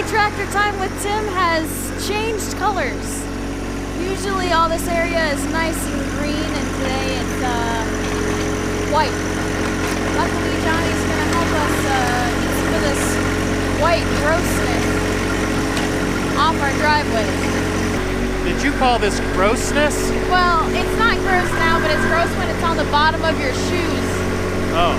Tractor Time with Tim has changed colors. Usually all this area is nice and green, and today it's white. Luckily Johnny's going to help us get some of this white grossness off our driveways. Did you call this grossness? Well, it's not gross now, but it's gross when it's on the bottom of your shoes. Oh.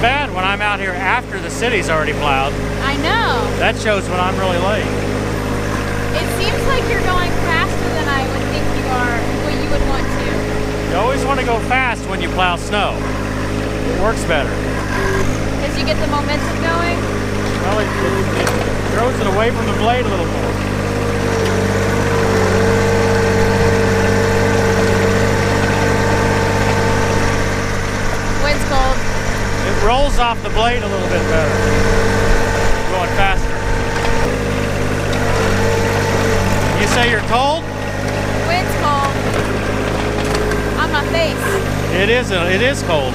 Bad when I'm out here after the city's already plowed. I know. That shows when I'm really late. It seems like you're going faster than I would think you are, what you would want to. You always want to go fast when you plow snow. It works better. Because you get the momentum going? Well, it throws it away from the blade a little more. Wind's cold. It rolls off the blade a little bit better, going faster. You say you're cold? Wind's cold. On my face. It is cold.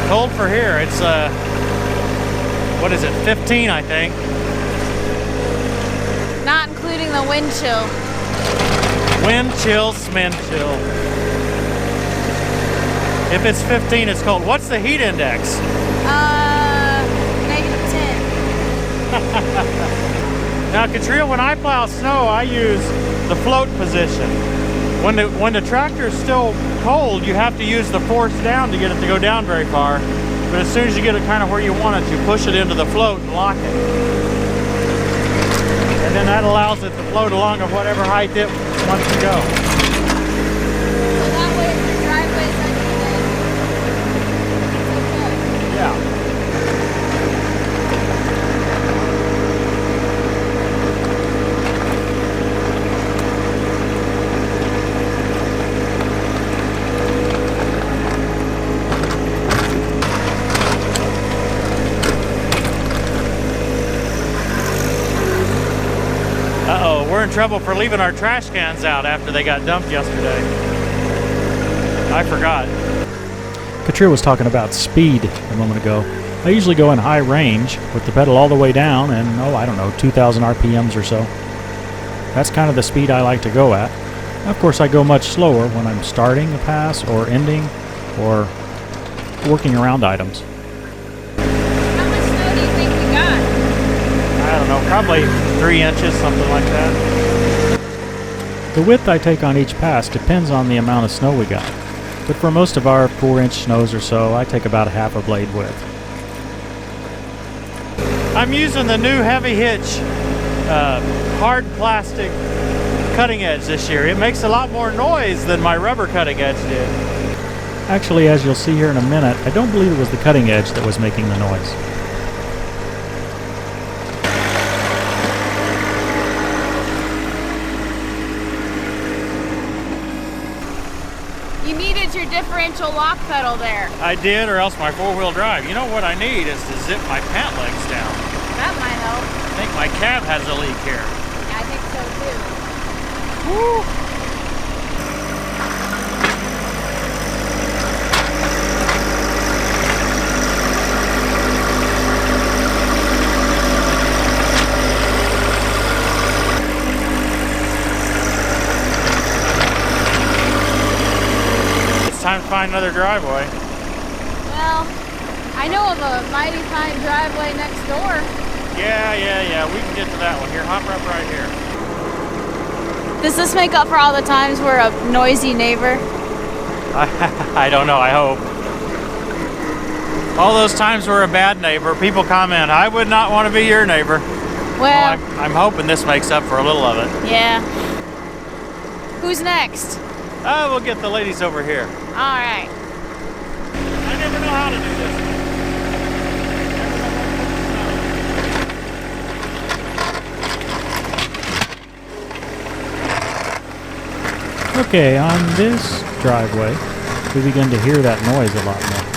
Cold for here. It's, what is it, 15, I think. Not including the wind chill. Wind chill, smin chill. If it's 15, it's cold. What's the heat index? -10. Now, Katriel, when I plow snow, I use the float position. When the tractor is still cold, you have to use the force down to get it to go down very far. But as soon as you get it kind of where you want it, you push it into the float and lock it. And then that allows it to float along at whatever height it wants to go. So that way if your driveway's uneven, it's okay. Yeah. Uh-oh, we're in trouble for leaving our trash cans out after they got dumped yesterday. I forgot. Katriel was talking about speed a moment ago. I usually go in high range with the pedal all the way down and, I don't know, 2,000 RPMs or so. That's kind of the speed I like to go at. Of course, I go much slower when I'm starting a pass or ending or working around items. How much snow do you think we got? I don't know, probably 3 inches, something like that. The width I take on each pass depends on the amount of snow we got. But for most of our 4-inch snows or so, I take about half a blade width. I'm using the new heavy hitch hard plastic cutting edge this year. It makes a lot more noise than my rubber cutting edge did. Actually, as you'll see here in a minute, I don't believe it was the cutting edge that was making the noise. You needed your differential lock pedal there. I did, or else my 4-wheel drive. You know what I need is to zip my pant legs down. That might help. I think my cab has a leak here. I think so too. Woo! It's time to find another driveway. Well, I know of a mighty fine driveway next door. Yeah. We can get to that one. Here, hop up right here. Does this make up for all the times we're a noisy neighbor? I don't know, I hope. All those times we're a bad neighbor, people comment, I would not want to be your neighbor. Well, I'm hoping this makes up for a little of it. yeah. Who's next? We'll get the ladies over here. All right. I never know how to do this. Okay, on this driveway, we begin to hear that noise a lot more.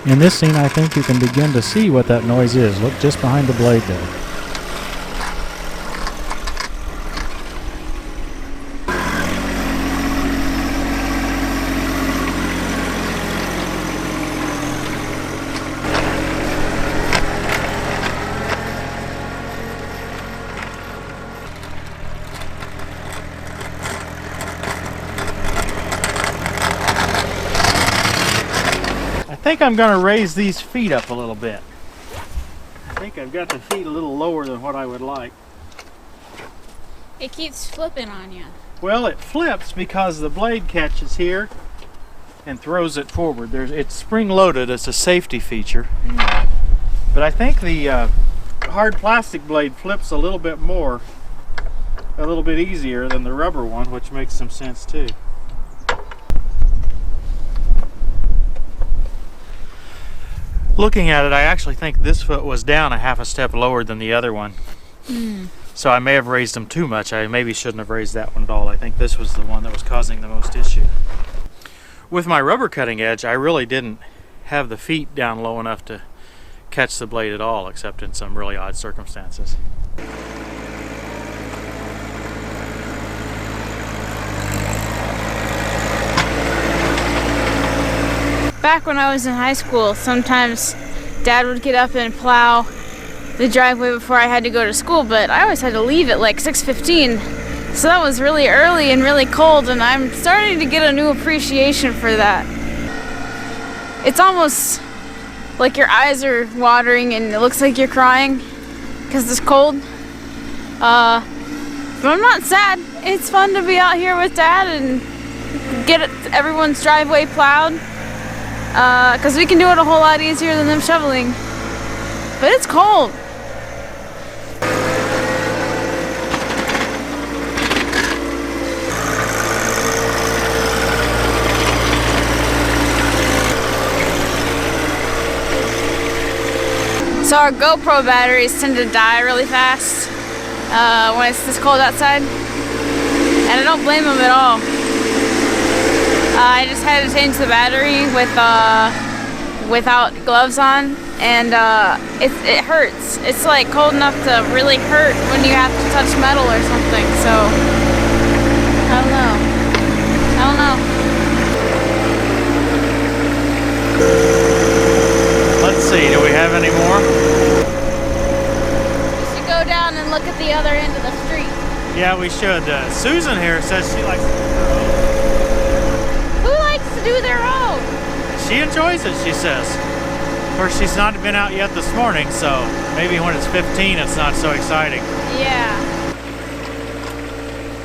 In this scene, I think you can begin to see what that noise is. Look just behind the blade there. I think I'm going to raise these feet up a little bit. I think I've got the feet a little lower than what I would like. It keeps flipping on you. Well, it flips because the blade catches here and throws it forward. It's spring-loaded. It's a safety feature. But I think the hard plastic blade flips a little bit more, a little bit easier than the rubber one, which makes some sense too. Looking at it, I actually think this foot was down a half a step lower than the other one. So I may have raised them too much. I maybe shouldn't have raised that one at all. I think this was the one that was causing the most issue. With my rubber cutting edge, I really didn't have the feet down low enough to catch the blade at all, except in some really odd circumstances. Back when I was in high school, sometimes Dad would get up and plow the driveway before I had to go to school, but I always had to leave at like 6:15. So that was really early and really cold, and I'm starting to get a new appreciation for that. It's almost like your eyes are watering and it looks like you're crying because it's cold. But I'm not sad. It's fun to be out here with Dad and get everyone's driveway plowed. Because we can do it a whole lot easier than them shoveling. But it's cold. So our GoPro batteries tend to die really fast when it's this cold outside. And I don't blame them at all. I just had to change the battery without gloves on, and it hurts. It's like cold enough to really hurt when you have to touch metal or something. So I don't know. Let's see, do we have any more? We should go down and look at the other end of the street. Yeah, we should. Susan here says she likes to do their own. She enjoys it, she says. Of course, she's not been out yet this morning, so maybe when it's 15, it's not so exciting. Yeah.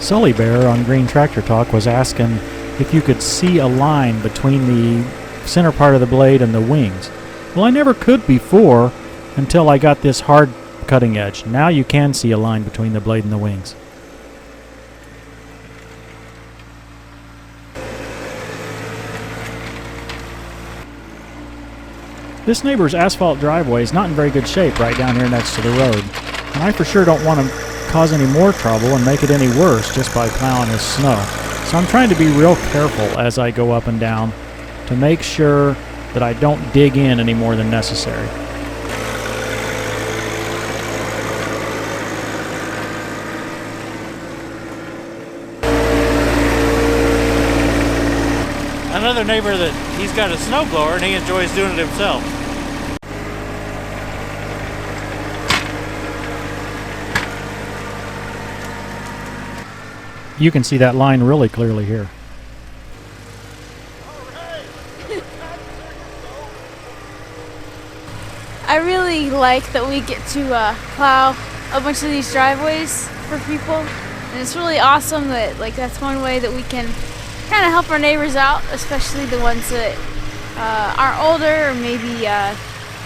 Sully Bear on Green Tractor Talk was asking if you could see a line between the center part of the blade and the wings. Well, I never could before until I got this hard cutting edge. Now you can see a line between the blade and the wings. This neighbor's asphalt driveway is not in very good shape right down here next to the road, and I for sure don't want to cause any more trouble and make it any worse just by plowing his snow. So I'm trying to be real careful as I go up and down to make sure that I don't dig in any more than necessary. Another neighbor that he's got a snowblower and he enjoys doing it himself. You can see that line really clearly here. I really like that we get to plow a bunch of these driveways for people, and it's really awesome that that's one way that we can kind of help our neighbors out, especially the ones that are older or maybe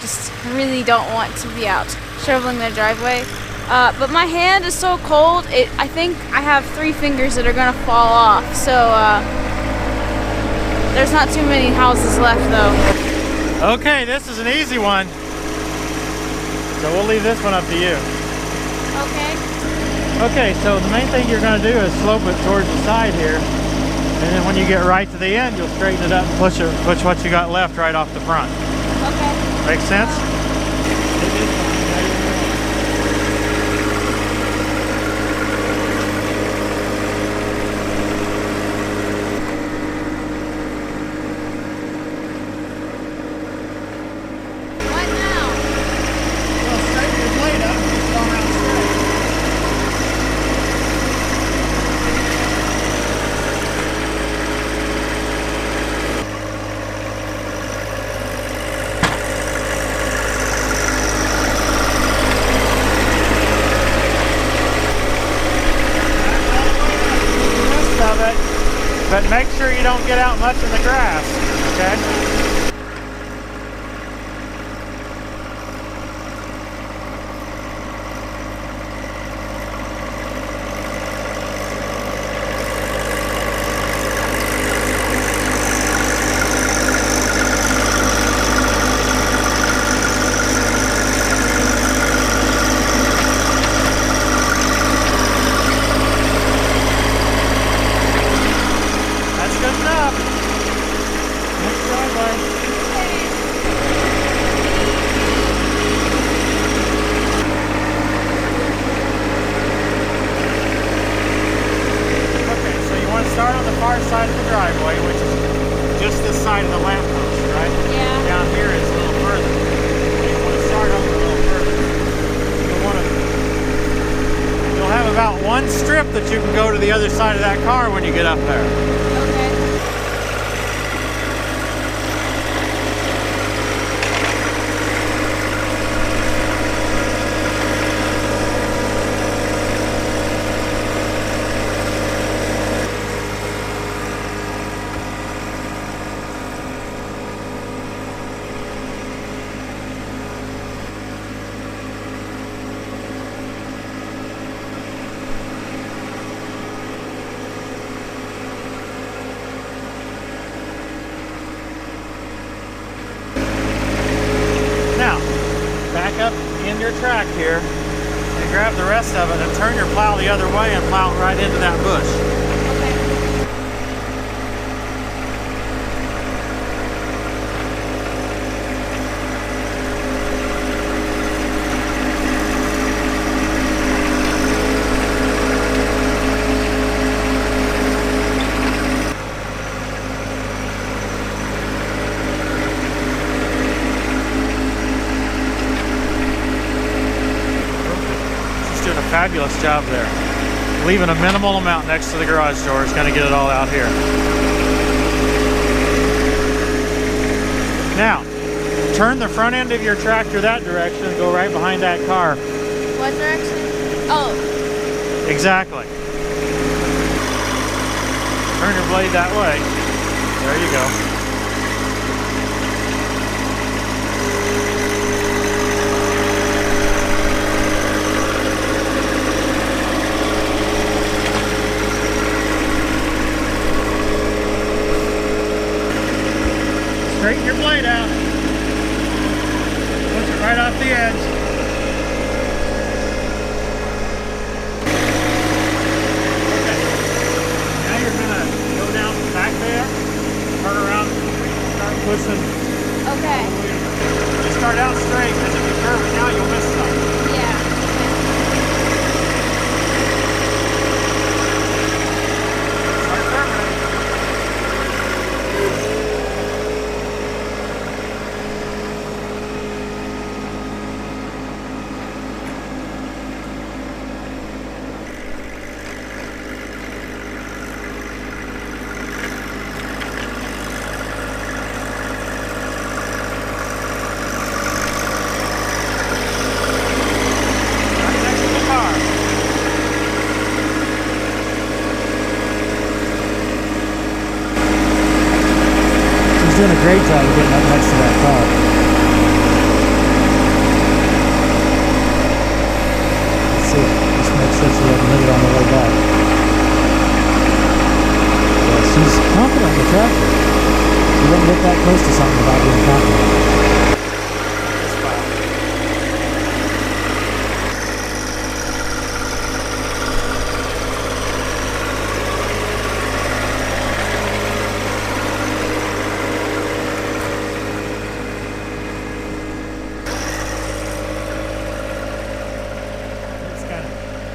just really don't want to be out shoveling their driveway. But my hand is so cold, I think I have 3 fingers that are gonna fall off. So there's not too many houses left though. Okay, this is an easy one. So we'll leave this one up to you. Okay. Okay, so the main thing you're gonna do is slope it towards the side here. And then when you get right to the end, you'll straighten it up and push what you got left right off the front. Okay. Make sense? What now? Well, straighten your blade up and just come out straight. Of it, but make sure you don't get out much in the grass, okay? Good enough. Next driveway. Okay, so you want to start on the far side of the driveway, which is just this side of the lamppost, right? Yeah. Down here is a little further. You want to start over a little further. You'll have about 1 strip that you can go to the other side of that car when you get up there. Okay. Up in your track here and grab the rest of it and turn your plow the other way and plow it right into that bush. Fabulous job there. Leaving a minimal amount next to the garage door is going to get it all out here. Now, turn the front end of your tractor that direction and go right behind that car. What direction? Oh. Exactly. Turn your blade that way. There you go. Straighten your blade out. Push it right off the edge. Okay. Now you're going to go down back there, turn around tractor. You wouldn't get that close to something without being confident.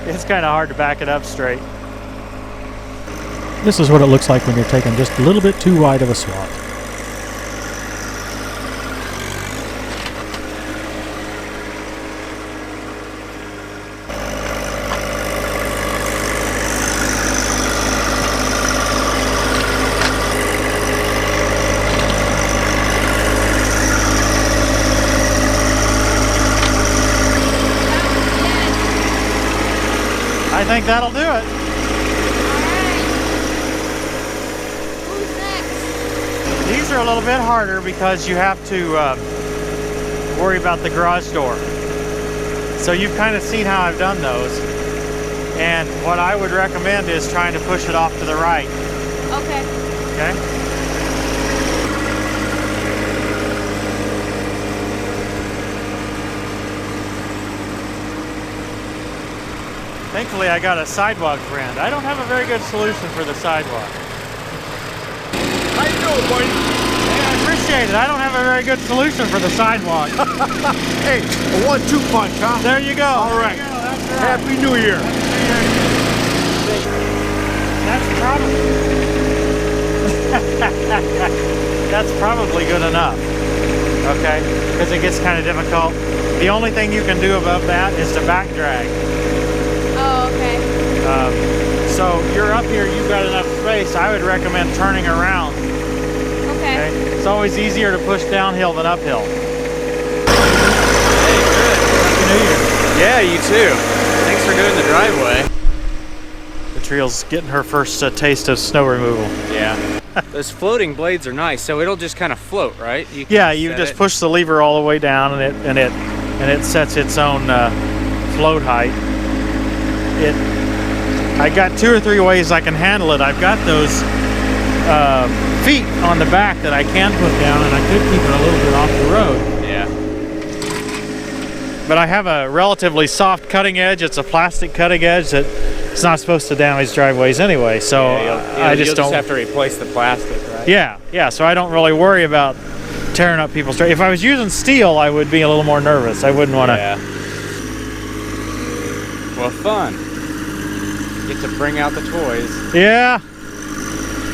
It's kind of hard to back it up straight. This is what it looks like when you're taking just a little bit too wide of a swath. I think that'll do it. Alright. Who's next? These are a little bit harder because you have to worry about the garage door. So you've kind of seen how I've done those. And what I would recommend is trying to push it off to the right. Okay. Okay? Thankfully, I got a sidewalk friend. I don't have a very good solution for the sidewalk. How you doing, buddy? Hey, I appreciate it. I don't have a very good solution for the sidewalk. Hey, a 1-2 punch, huh? There you go. All right. There you go. That's right. Happy New Year. That's probably good enough. Okay? Because it gets kind of difficult. The only thing you can do above that is to back drag. Oh, okay. So you're up here, you've got enough space. I would recommend turning around. Okay. It's always easier to push downhill than uphill. Hey, good. Happy New Year. Yeah, you too. Thanks for doing the driveway. Katriel's getting her first taste of snow removal. Yeah. Those floating blades are nice, so it'll just kind of float, right? You can Yeah, you set just it. push the lever all the way down, and it sets its own float height. I got 2 or 3 ways I can handle it. I've got those feet on the back that I can put down, and I could keep it a little bit off the road. Yeah. But I have a relatively soft cutting edge. It's a plastic cutting edge that it's not supposed to damage driveways anyway. So I just you'll don't. just have to replace the plastic, right? Yeah. So I don't really worry about tearing up people's driveways. If I was using steel, I would be a little more nervous. I wouldn't want to. Yeah. Well, fun. Get to bring out the toys. Yeah.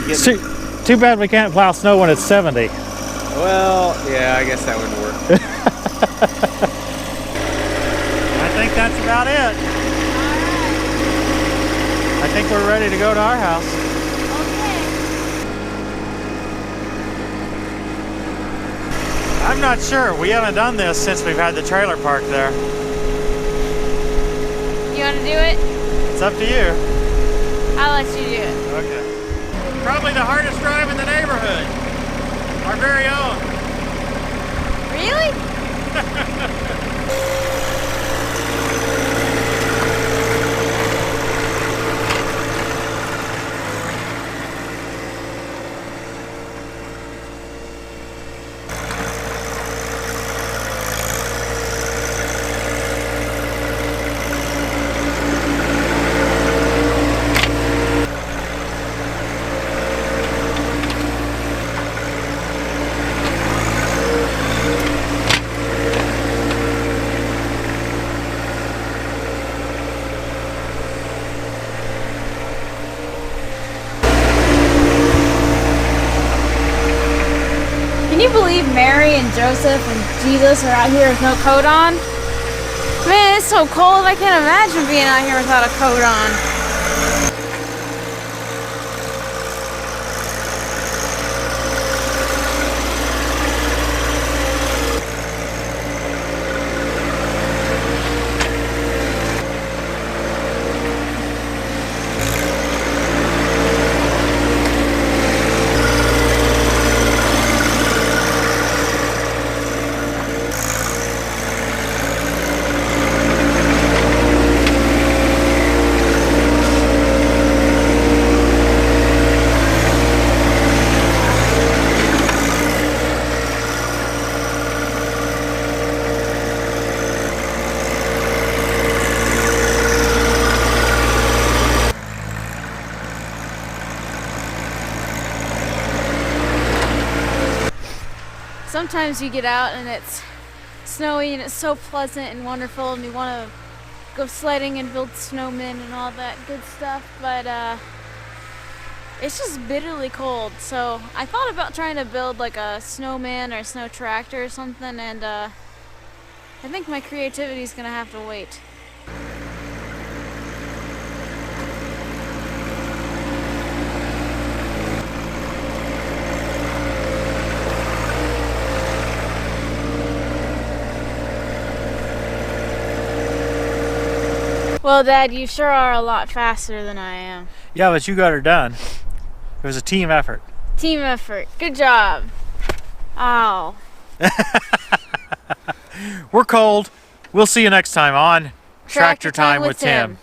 Get- It's too bad we can't plow snow when it's 70. Well, yeah, I guess that would work. I think that's about it. I think we're ready to go to our house. Okay. I'm not sure. We haven't done this since we've had the trailer parked there. You want to do it? It's up to you. I'll let you do it. Okay. Probably the hardest drive in the neighborhood. Our very own. Really? Can you believe Mary and Joseph and Jesus are out here with no coat on? Man, it's so cold. I can't imagine being out here without a coat on. sometimes you get out and it's snowy and it's so pleasant and wonderful and you want to go sledding and build snowmen and all that good stuff, but it's just bitterly cold. So I thought about trying to build like a snowman or a snow tractor or something, and I think my creativity is gonna have to wait. Well, Dad, you sure are a lot faster than I am. Yeah, but you got her done. It was a team effort. Team effort. Good job. Ow. We're cold. We'll see you next time on Tractor Time with Tim.